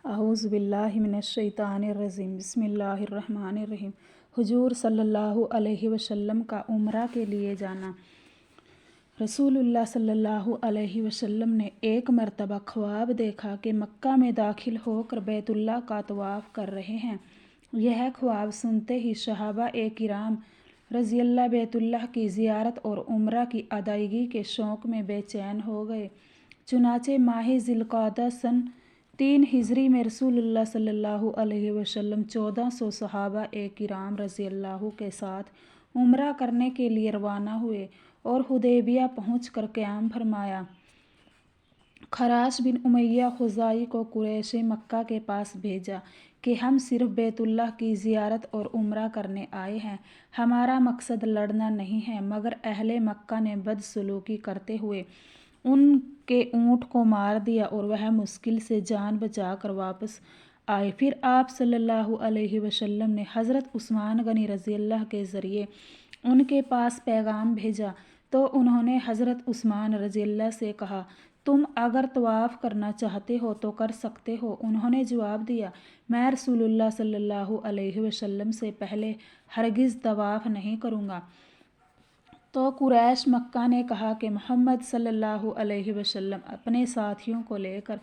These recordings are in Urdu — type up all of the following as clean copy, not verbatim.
اعوذ باللہ من الشیطان الرجیم بسم اللہ الرحمن الرحیم۔ حضور صلی اللہ علیہ وسلم کا عمرہ کے لیے جانا۔ رسول اللہ صلی اللہ علیہ وسلم نے ایک مرتبہ خواب دیکھا کہ مکہ میں داخل ہو کر بیت اللہ کا طواف کر رہے ہیں۔ یہ خواب سنتے ہی صحابہ کرام رضی اللہ بیت اللہ کی زیارت اور عمرہ کی ادائیگی کے شوق میں بے چین ہو گئے۔ چنانچہ ماہ ذی القعدہ سن 3 ہجری میں رسول اللہ صلی اللہ علیہ وسلم 1400 صحابہ کرام رضی اللہ کے ساتھ عمرہ کرنے کے لیے روانہ ہوئے اور حدیبیہ پہنچ کر قیام فرمایا۔ خراش بن امیہ خزاعی کو قریش مکہ کے پاس بھیجا کہ ہم صرف بیت اللہ کی زیارت اور عمرہ کرنے آئے ہیں، ہمارا مقصد لڑنا نہیں ہے، مگر اہل مکہ نے بدسلوکی کرتے ہوئے ان کے اونٹ کو مار دیا اور وہ مشکل سے جان بچا کر واپس آئے۔ پھر آپ صلی اللہ علیہ وسلم نے حضرت عثمان غنی رضی اللہ کے ذریعے ان کے پاس پیغام بھیجا تو انہوں نے حضرت عثمان رضی اللہ سے کہا، تم اگر طواف کرنا چاہتے ہو تو کر سکتے ہو۔ انہوں نے جواب دیا، میں رسول اللہ صلی اللہ علیہ وسلم سے پہلے ہرگز طواف نہیں کروں گا۔ تو قریش مکہ نے کہا کہ محمد صلی اللہ علیہ وسلم اپنے ساتھیوں کو لے کر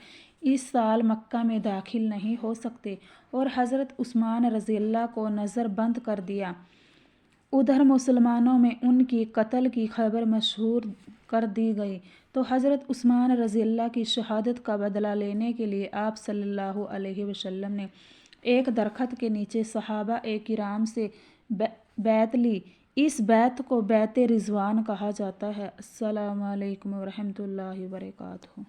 اس سال مکہ میں داخل نہیں ہو سکتے اور حضرت عثمان رضی اللہ کو نظر بند کر دیا۔ ادھر مسلمانوں میں ان کی قتل کی خبر مشہور کر دی گئی تو حضرت عثمان رضی اللہ کی شہادت کا بدلہ لینے کے لیے آپ صلی اللہ علیہ وسلم نے ایک درخت کے نیچے صحابہ کرام سے بیعت لی۔ اس بیعت کو بیعت رضوان کہا جاتا ہے۔ السلام علیکم ورحمۃ اللہ وبرکاتہ۔